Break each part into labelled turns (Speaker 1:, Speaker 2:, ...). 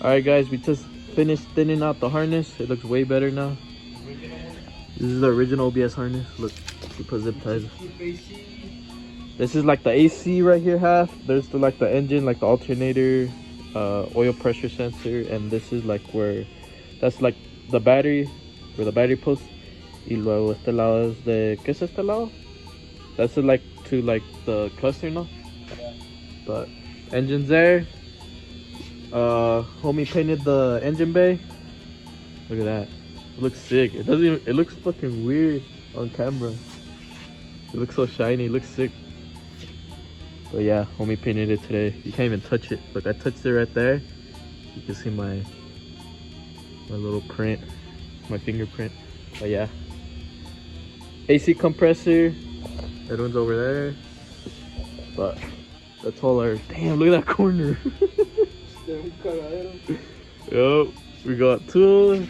Speaker 1: Alright guys, we just finished thinning out the harness. It looks way better now. This is the original OBS harness. Look, we put zip ties. This is like the AC right here half. There's the like the engine, like the alternator, oil pressure sensor, and this is like where, that's like the battery, where the battery post. Y luego este lado es de, ¿qué es este lado? That's like to like the cluster, no? Yeah. But engine's there. Homie painted the engine bay. Look at that. It looks sick. It doesn't even, it looks fucking weird on camera. It looks so shiny. It looks sick. But yeah, homie painted it today. You can't even touch it. Look, I touched it right there. You can see my little print, my fingerprint. But yeah, AC compressor. That one's over there. But that's all our. Damn, look at that corner. Yo, we got tools.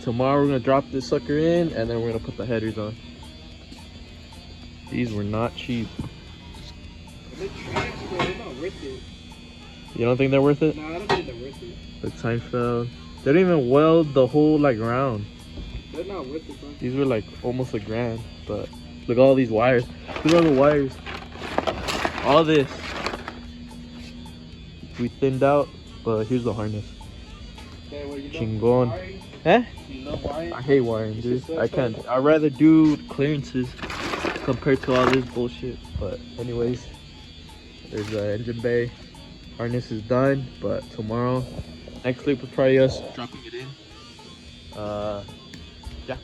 Speaker 1: Tomorrow we're gonna drop this sucker in, and then we're gonna put the headers on. These were not cheap.
Speaker 2: They're trash, bro. They're not worth it.
Speaker 1: You don't think they're worth it?
Speaker 2: No, I don't think they're worth it.
Speaker 1: The Seinfeld. They don't even weld the whole like round.
Speaker 2: They're not worth it, bro.
Speaker 1: These were like almost $1,000, but look at all these wires. Look at all the wires. All this we thinned out, but here's the harness.
Speaker 2: Okay, well, you
Speaker 1: Chingon. Eh?
Speaker 2: You love wiring?
Speaker 1: I hate wiring, dude. I can't. I'd rather do clearances compared to all this bullshit. But anyways, there's the engine bay. Harness is done, but tomorrow, next week was probably us dropping it in. Yeah.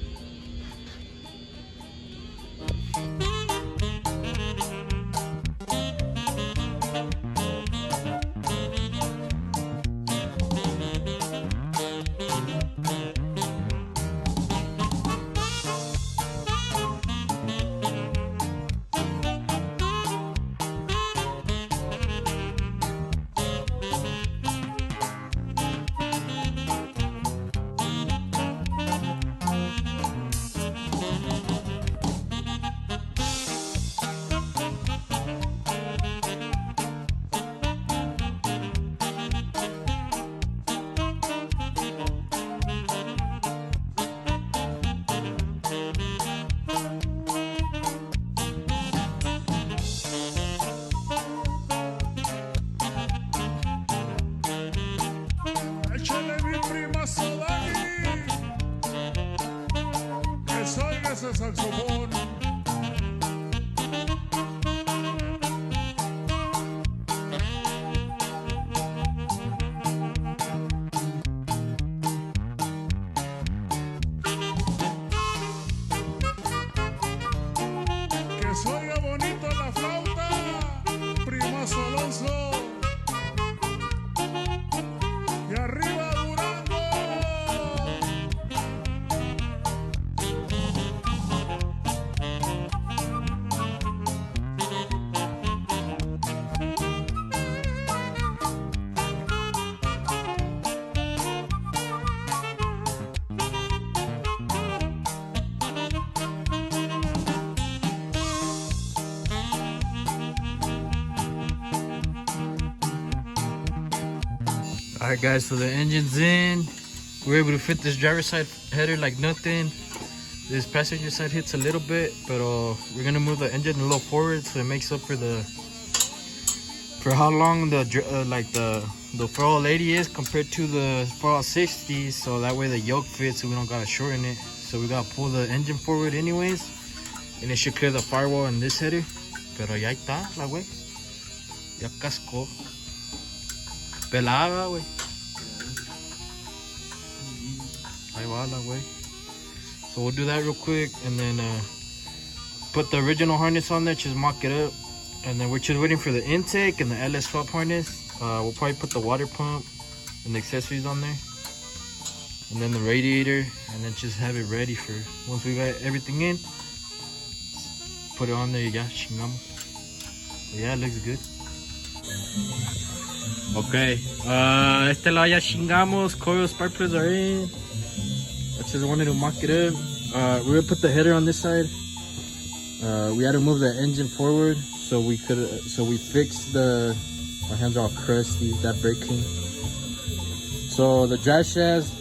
Speaker 3: Ese saxofón. Que se oiga bonito la flauta, primo Alonso. Y arriba Durango.
Speaker 1: Alright guys, so the engine's in. We're able to fit this driver's side header like nothing. This passenger side hits a little bit, but we're gonna move the engine a little forward so it makes up for how long the like the 480 is compared to the 460, so that way the yoke fits, so we don't gotta shorten it. So we gotta pull the engine forward anyways, and it should clear the firewall in this header. Pero ya está la wey, ya cascó. Pelada, güey. Ahí va la güey. So we'll do that real quick, and then put the original harness on there, just mock it up, and then we're just waiting for the intake and the LS swap harness. We'll probably put the water pump and the accessories on there, and then the radiator, and then just have it ready for once we got everything in. Put it on there, ya chingamos. But yeah, it looks good. Okay, este lado ya chingamos. Coil spark plugs are in. I just wanted to mock it up. We're gonna put the header on this side. We had to move the engine forward so we could, so we fixed the, our hands are all crusty, that brake clean.
Speaker 4: So the drive shaft's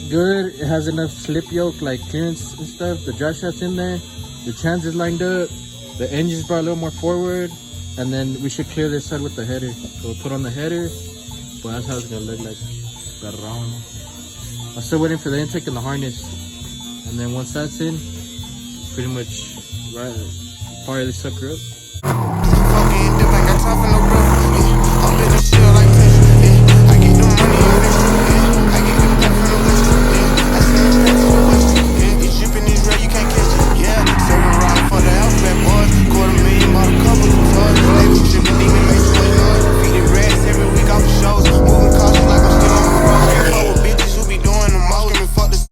Speaker 4: good. It has enough slip yoke, like clearance and stuff. The drive shaft's in there. The trans is lined up. The engine's brought a little more forward. And then we should clear this side with the header. So we'll put on the header. But that's how it's gonna look like. Around. I'm still waiting for the intake and the harness. And then once that's in, pretty much fire this sucker up.